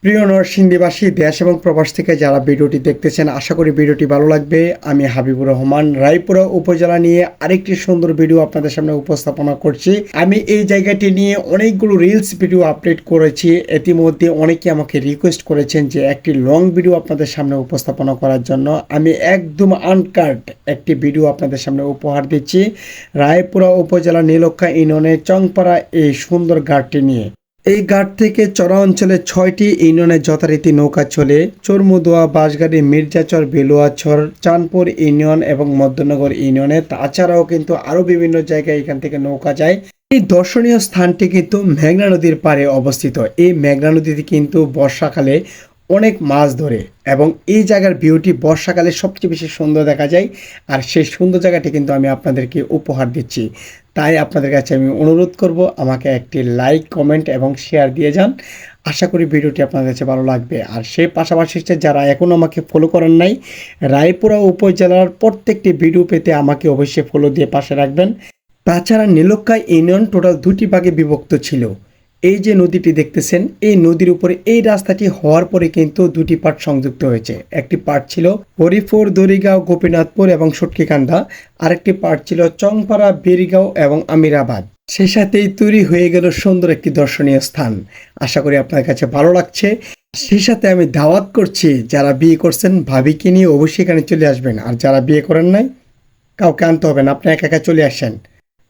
প্রিয় নরসিংদীবাসী দেশ এবং প্রবাস থেকে যারা ভিডিওটি দেখতেছেন, আশা করি ভিডিওটি ভালো লাগবে। আমি হাবিবুর রহমান রায়পুরা উপজেলা নিয়ে আরেকটি সুন্দর ভিডিও আপনাদের সামনে উপস্থাপনা করছি। আমি এই জায়গাটি নিয়ে অনেকগুলো রিলস ভিডিও আপলোড করেছি। ইতিমধ্যে অনেকে আমাকে রিকোয়েস্ট করেছেন যে একটি লং ভিডিও আপনাদের সামনে উপস্থাপনা করার জন্য। আমি একদম আনকাট একটি ভিডিও আপনাদের সামনে উপহার দিচ্ছি রায়পুরা উপজেলা নীলক্ষা ইউনিয়নের চংপাড়া এই সুন্দর ঘাটটি নিয়ে। এই ঘাট থেকে চরা অঞ্চলে 6টি ইউনিয়নে যথারীতি নৌকা চলে। চরমুদুয়া, বাঁশগাড়ি, মির্জাচর, বেলুয়াছর, চাঁদপুর ইউনিয়ন এবং মধ্যনগর ইউনিয়নে। তাছাড়াও কিন্তু আরও বিভিন্ন জায়গায় এখান থেকে নৌকা যায়। এই দর্শনীয় স্থানটি কিন্তু মেঘনা নদীর পাড়ে অবস্থিত। এই মেঘনা নদীতে কিন্তু বর্ষাকালে অনেক মাছ ধরে এবং এই জায়গার ভিউটি বর্ষাকালে সবচেয়ে বেশি সুন্দর দেখা যায়। আর সেই সুন্দর জায়গাটি কিন্তু আমি আপনাদেরকে উপহার দিচ্ছি। তাই আপনাদের কাছে আমি অনুরোধ করব, আমাকে একটি লাইক, কমেন্ট এবং শেয়ার দিয়ে যান। আশা করি ভিডিওটি আপনাদের কাছে ভালো লাগবে। আর সেই পাশাপাশি যারা এখনও আমাকে ফলো করেন নাই, রায়পুরা উপজেলার প্রত্যেকটি ভিডিও পেতে আমাকে অবশ্যই ফলো দিয়ে পাশে রাখবেন। তাছাড়া নীলক্ষা ইউনিয়ন টোটাল 2টি ভাগে বিভক্ত ছিল। এই যে নদীটি দেখতেছেন, এই নদীর উপরে এই রাস্তাটি হওয়ার পরে কিন্তু 2টি পার্ট সংযুক্ত হয়েছে। একটি পার্ট ছিল হরিপুর, দড়িগাঁও, গোপীনাথপুর এবং সুটকিকান্দা। আরেকটি পার্ট ছিল চংপাড়া, বেরিগাঁও এবং আমিরাবাদ। সেই সাথেই তৈরি হয়ে গেল সুন্দর একটি দর্শনীয় স্থান। আশা করি আপনার কাছে ভালো লাগছে। সেই সাথে আমি দাওয়াত করছি, যারা বিয়ে করছেন ভাবিকে নিয়ে অবশ্যই এখানে চলে আসবেন। আর যারা বিয়ে করেন নাই, কাউকে আনতে হবে না, আপনি একা একা চলে আসেন।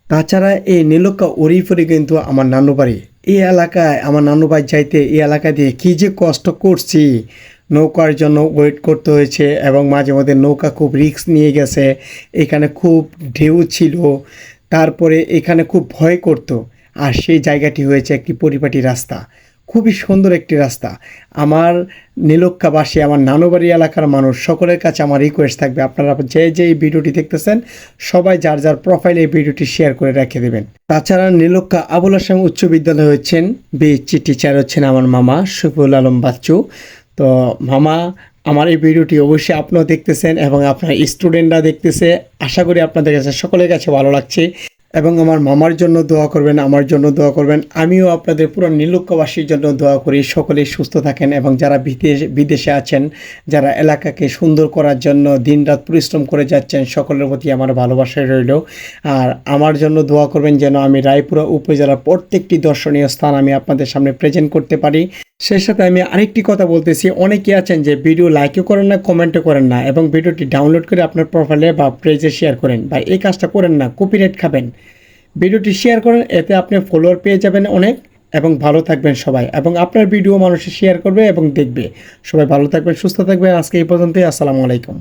তাছাড়া এই নীলক্ষা ওরিফরে কিন্তু আমার নানু বাড়ি। এই এলাকায় আমার নানু বাড়ি যাইতে এই এলাকা দিয়ে কী যে কষ্ট করছি, নৌকার জন্য ওয়েট করতে হয়েছে এবং মাঝে মধ্যে নৌকা খুব রিস্ক নিয়ে গেছে। এখানে খুব ঢেউ ছিল, তারপরে এখানে খুব ভয় করতো। আর সেই জায়গাটি হয়েছে একটি পরিপাটি রাস্তা, খুবই সুন্দর একটি রাস্তা। আমার নীলক্ষাবাসী, আমার নানুবাড়ি এলাকার মানুষ সকলের কাছে আমার রিকোয়েস্ট থাকবে, আপনারা যে এই ভিডিওটি দেখতেছেন সবাই যার যার প্রোফাইলে এই ভিডিওটি শেয়ার করে রেখে দেবেন। তাছাড়া নীলক্ষা আবুল হাশেম উচ্চ বিদ্যালয় হচ্ছেন বিএসসি টিচার হচ্ছেন আমার মামা শফিউল আলম বাচ্চু। তো মামা, আমার এই ভিডিওটি অবশ্যই আপনারা দেখতেছেন এবং আপনার স্টুডেন্টরা দেখতেছে। আশা করি আপনাদের কাছে সকলের কাছে ভালো লাগছে এবং আমার মামার জন্য দোয়া করবেন, আমার জন্য দোয়া করবেন। আমিও আপনাদের পুরো নীলক্ষাবাসীর জন্য দোয়া করি, সকলেই সুস্থ থাকেন এবং যারা বিদেশে আছেন, যারা এলাকাকে সুন্দর করার জন্য দিনরাত পরিশ্রম করে যাচ্ছেন, সকলের প্রতি আমার ভালোবাসা রইল। আর আমার জন্য দোয়া করবেন যেন আমি রায়পুরা উপজেলার প্রত্যেকটি দর্শনীয় স্থান আমি আপনাদের সামনে প্রেজেন্ট করতে পারি। সেই সাথে আমি আরেকটি কথা বলতেছি, অনেকে আছেন যে ভিডিও লাইকও করেন না, কমেন্টও করেন না এবং ভিডিওটি ডাউনলোড করে আপনার প্রোফাইলে বা পেজে শেয়ার করেন। বা এই কাজটা করেন না, কপিরাইট খাবেন। ভিডিওটি শেয়ার করেন, এতে আপনি ফলোয়ার পেয়ে যাবেন অনেক এবং ভালো থাকবেন সবাই। এবং আপনার ভিডিও মানুষে শেয়ার করবে এবং দেখবে। সবাই ভালো থাকবেন, সুস্থ থাকবেন। আজকে এই পর্যন্তই। আসসালামু আলাইকুম।